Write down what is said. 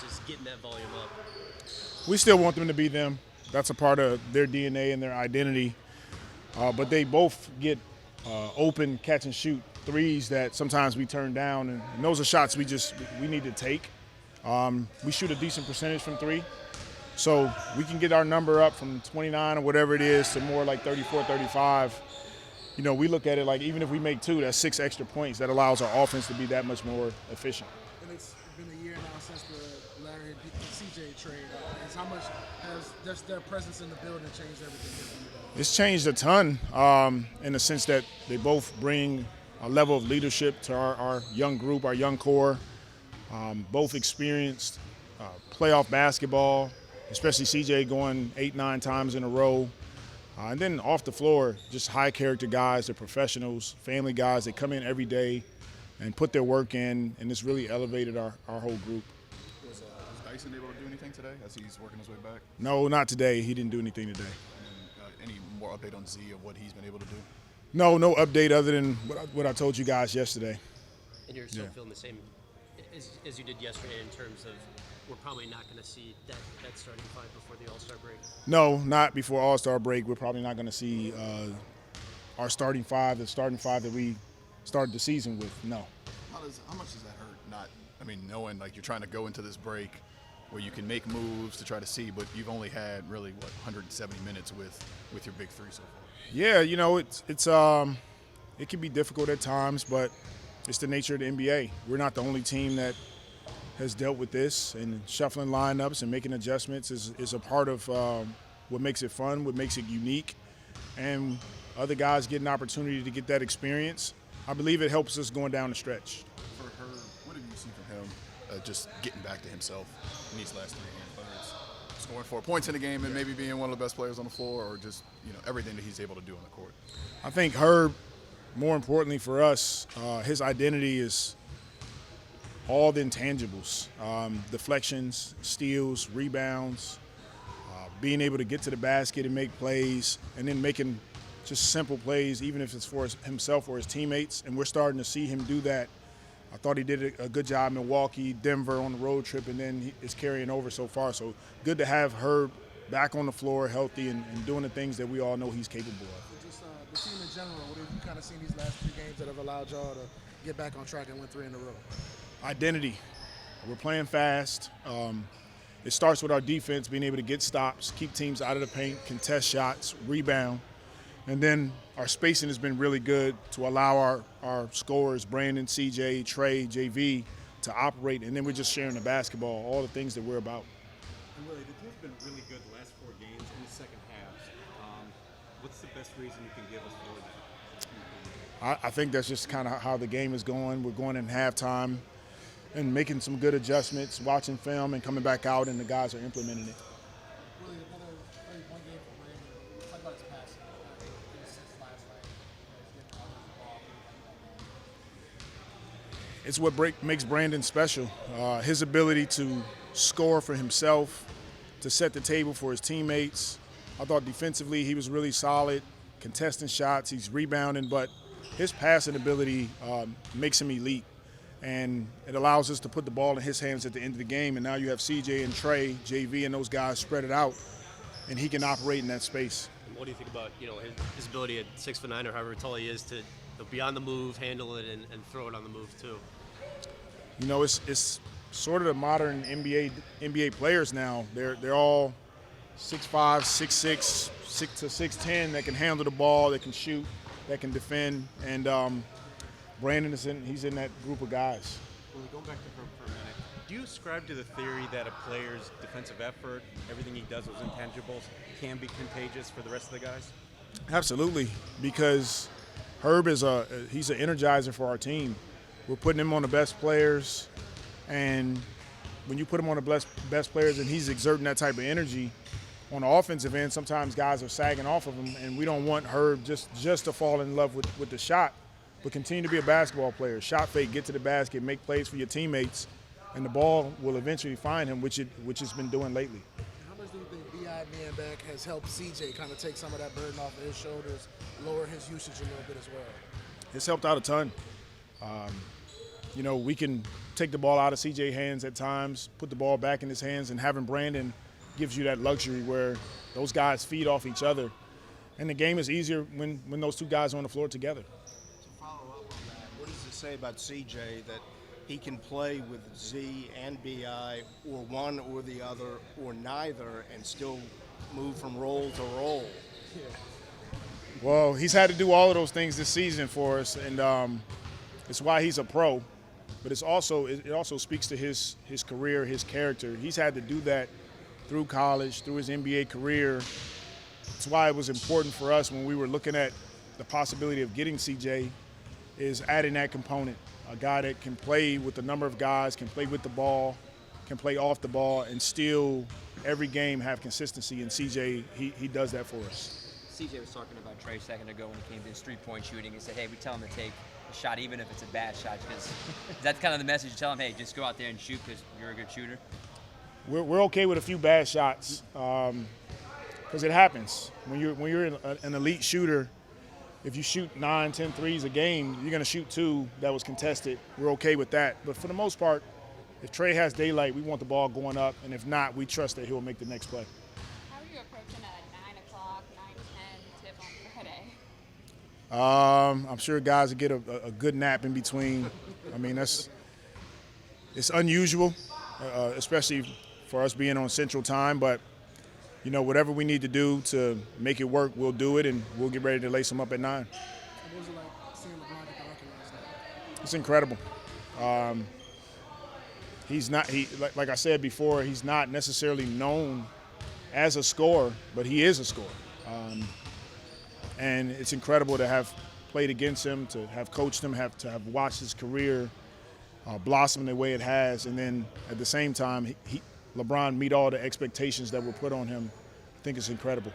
is getting that volume up. We still want them to be them. That's a part of their DNA and their identity. But they both get open catch and shoot threes that sometimes we turn down, and those are shots we need to take. We shoot a decent percentage from three, so we can get our number up from 29 or whatever it is to more like 34, 35. You know, we look at it like even if we make two, that's 6 extra points. That allows our offense to be that much more efficient. And it's been a year now since the Larry and CJ trade. How much has just their presence in the building changed everything? It's changed a ton in the sense that they both bring a level of leadership to our young group, our young core. Both experienced playoff basketball, especially CJ going 8, 9 times in a row. And then off the floor, just high character guys, they're professionals, family guys. They come in every day and put their work in, and it's really elevated our whole group. Was Dyson able to do anything today as he's working his way back? No, not today. He didn't do anything today. And any more update on Z of what he's been able to do? No update other than what I told you guys yesterday. And you're still feeling the same as you did yesterday in terms of we're probably not going to see that starting five before the All-Star break? No, not before All-Star break. We're probably not going to see our starting five, the starting five that we started the season with. No. How much does that hurt? Knowing like you're trying to go into this break where you can make moves to try to see, but you've only had really 170 minutes with your big three so far. Yeah, you know it can be difficult at times, but it's the nature of the NBA. We're not the only team that has dealt with this, and shuffling lineups and making adjustments is a part of what makes it fun, what makes it unique, and other guys get an opportunity to get that experience. I believe it helps us going down the stretch. For her, what have you seen from him just getting back to himself in these last 3 games, whether it's scoring 4 points in the game and maybe being one of the best players on the floor, or just everything that he's able to do on the court? I think Herb, more importantly for us, his identity is all the intangibles, deflections, steals, rebounds, being able to get to the basket and make plays, and then making just simple plays, even if it's for himself or his teammates. And we're starting to see him do that. I thought he did a good job in Milwaukee, Denver on the road trip, and then it's carrying over so far. So good to have Herb back on the floor, healthy, and doing the things that we all know he's capable of. Just the team in general, what have you kind of seen these last 3 games that have allowed y'all to get back on track and win 3 in a row? Identity. We're playing fast. It starts with our defense being able to get stops, keep teams out of the paint, contest shots, rebound. And then our spacing has been really good to allow our scorers, Brandon, CJ, Trey, JV, to operate. And then we're just sharing the basketball, all the things that we're about. And Willie, the team's been really good the last 4 games in the second halves. What's the best reason you can give us for that? I think that's just kind of how the game is going. We're going in halftime and making some good adjustments, watching film and coming back out, and the guys are implementing it. Really, another 1 game for Brandon. Talk about his passing. It's what makes Brandon special. His ability to score for himself, to set the table for his teammates. I thought defensively he was really solid, contesting shots, he's rebounding, but his passing ability makes him elite. And it allows us to put the ball in his hands at the end of the game. And now you have CJ and Trey, JV, and those guys spread it out, and he can operate in that space. And what do you think about his ability at 6'9" or however tall he is to be on the move, handle it, and throw it on the move too? It's sort of the modern NBA players now. They're all 6'5", 6'6", 6 to 6'10" that can handle the ball, that can shoot, that can defend, and Brandon he's in that group of guys. Willie, going back to Herb for a minute, do you ascribe to the theory that a player's defensive effort, everything he does, those intangibles, can be contagious for the rest of the guys? Absolutely, because Herb he's an energizer for our team. We're putting him on the best players, and when you put him on the best players and he's exerting that type of energy on the offensive end, sometimes guys are sagging off of him, and we don't want Herb just to fall in love with the shot, but continue to be a basketball player. Shot fake, get to the basket, make plays for your teammates, and the ball will eventually find him, which it's been doing lately. How much do you think B.I. being back has helped CJ kind of take some of that burden off of his shoulders, lower his usage a little bit as well? It's helped out a ton. we can take the ball out of CJ's hands at times, put the ball back in his hands, and having Brandon gives you that luxury where those guys feed off each other. And the game is easier when those two guys are on the floor together. To follow up on that, what does it say about CJ that he can play with Z and BI, or one or the other, or neither, and still move from role to role? Well, he's had to do all of those things this season for us, and it's why he's a pro. But it also speaks to his career, his character. He's had to do that through college, through his NBA career. That's why it was important for us when we were looking at the possibility of getting CJ, is adding that component. A guy that can play with a number of guys, can play with the ball, can play off the ball, and still every game have consistency. And CJ, he does that for us. CJ was talking about Trey a second ago when he came to his three-point shooting. He said, hey, we tell him to take a shot even if it's a bad shot, because that's kind of the message. You tell him, hey, just go out there and shoot because you're a good shooter. We're okay with a few bad shots because it happens. When you're an elite shooter, if you shoot 9, 10 threes a game, you're going to shoot 2 that was contested. We're okay with that. But for the most part, if Trey has daylight, we want the ball going up. And if not, we trust that he'll make the next play. How are you approaching a 9 o'clock, 9:10 tip on Friday? I'm sure guys will get a good nap in between. I mean, it's unusual, especially for us being on Central Time. But, whatever we need to do to make it work, we'll do it, and we'll get ready to lace them up at 9. What was it like seeing LeBron get the record last night? It's incredible. He's not like I said before, he's not necessarily known as a scorer, but he is a scorer. And it's incredible to have played against him, to have coached him, to have watched his career blossom the way it has, and then at the same time, LeBron meet all the expectations that were put on him. I think it's incredible.